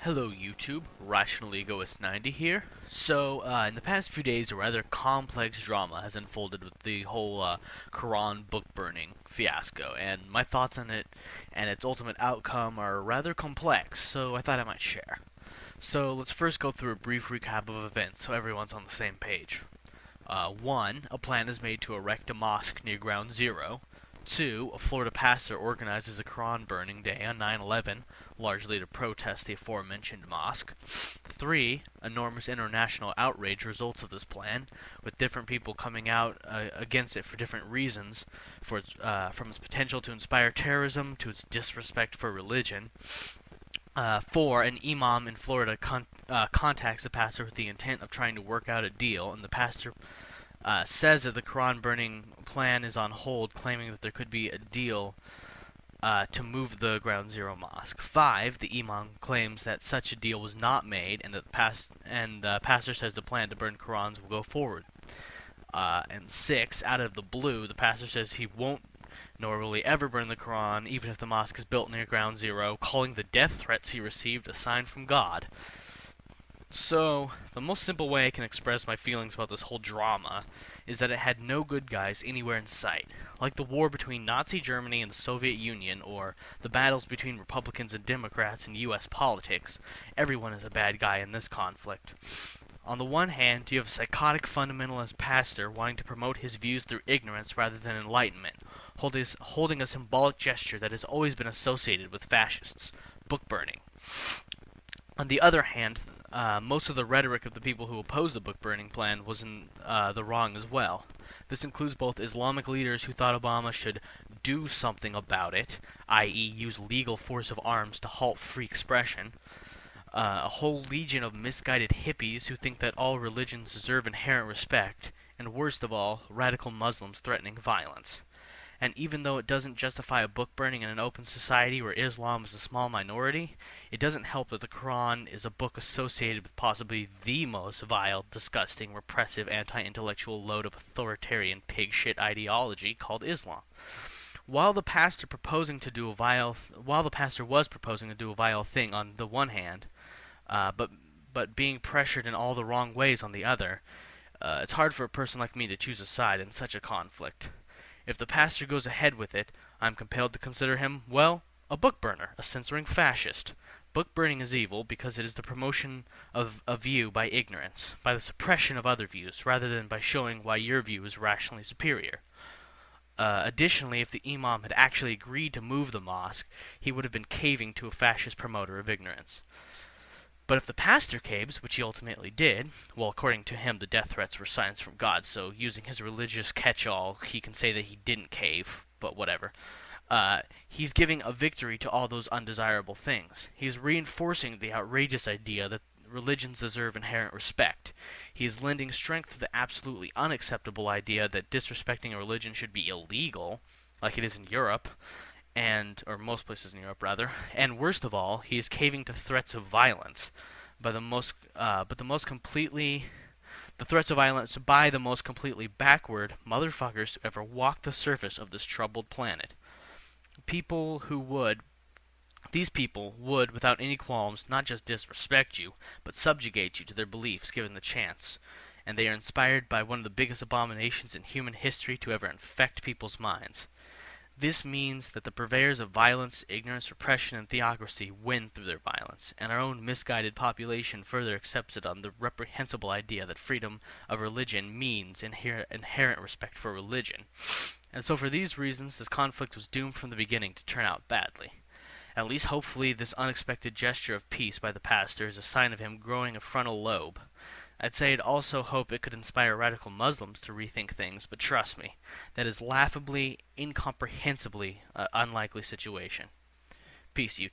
Hello YouTube, Rational Egoist 90 here. In the past few days, a rather complex drama has unfolded with the whole Quran book burning fiasco, and my thoughts on it and its ultimate outcome are rather complex, so I thought I might share. So let's first go through a brief recap of events so everyone's on the same page. 1. A plan is made to erect a mosque near Ground Zero. 2. A Florida pastor organizes a Quran burning day on 9/11, largely to protest the aforementioned mosque. 3. Enormous international outrage results of this plan, with different people coming out against it for different reasons, from its potential to inspire terrorism to its disrespect for religion. 4. An imam in Florida contacts the pastor with the intent of trying to work out a deal, and the pastor says that the Quran burning plan is on hold, claiming that there could be a deal to move the Ground Zero mosque. 5. The imam claims that such a deal was not made, and the pastor says the plan to burn Qurans will go forward. And 6. Out of the blue, the pastor says he won't nor will he ever burn the Quran, even if the mosque is built near Ground Zero, calling the death threats he received a sign from God. So, the most simple way I can express my feelings about this whole drama is that it had no good guys anywhere in sight. Like the war between Nazi Germany and the Soviet Union, or the battles between Republicans and Democrats in U.S. politics, everyone is a bad guy in this conflict. On the one hand, you have a psychotic fundamentalist pastor wanting to promote his views through ignorance rather than enlightenment, holding a symbolic gesture that has always been associated with fascists, book burning. On the other hand, most of the rhetoric of the people who opposed the book burning plan was in the wrong as well. This includes both Islamic leaders who thought Obama should do something about it, i.e. use legal force of arms to halt free expression, a whole legion of misguided hippies who think that all religions deserve inherent respect, and worst of all, radical Muslims threatening violence. And even though it doesn't justify a book burning in an open society where Islam is a small minority, it doesn't help that the Quran is a book associated with possibly the most vile, disgusting, repressive, anti-intellectual load of authoritarian pig shit ideology called Islam. While the pastor was proposing to do a vile thing on the one hand, but being pressured in all the wrong ways on the other, it's hard for a person like me to choose a side in such a conflict. If the pastor goes ahead with it, I'm compelled to consider him, well, a book burner, a censoring fascist. Book burning is evil because it is the promotion of a view by ignorance, by the suppression of other views, rather than by showing why your view is rationally superior. Additionally, if the imam had actually agreed to move the mosque, he would have been caving to a fascist promoter of ignorance. But if the pastor caves, which he ultimately did, well, according to him, the death threats were signs from God, so using his religious catch-all, he can say that he didn't cave, but whatever. He's giving a victory to all those undesirable things. He's reinforcing the outrageous idea that religions deserve inherent respect. He is lending strength to the absolutely unacceptable idea that disrespecting a religion should be illegal, like it is in Europe, or most places in Europe rather, and worst of all, he is caving to threats of violence by the most completely backward motherfuckers to ever walk the surface of this troubled planet. These people would, without any qualms, not just disrespect you, but subjugate you to their beliefs given the chance, and they are inspired by one of the biggest abominations in human history to ever infect people's minds. This means that the purveyors of violence, ignorance, repression, and theocracy win through their violence, and our own misguided population further accepts it on the reprehensible idea that freedom of religion means inherent respect for religion. And so for these reasons, this conflict was doomed from the beginning to turn out badly. At least hopefully this unexpected gesture of peace by the pastor is a sign of him growing a frontal lobe. I'd say I'd also hope it could inspire radical Muslims to rethink things, but trust me, that is laughably, incomprehensibly unlikely situation. Peace, you.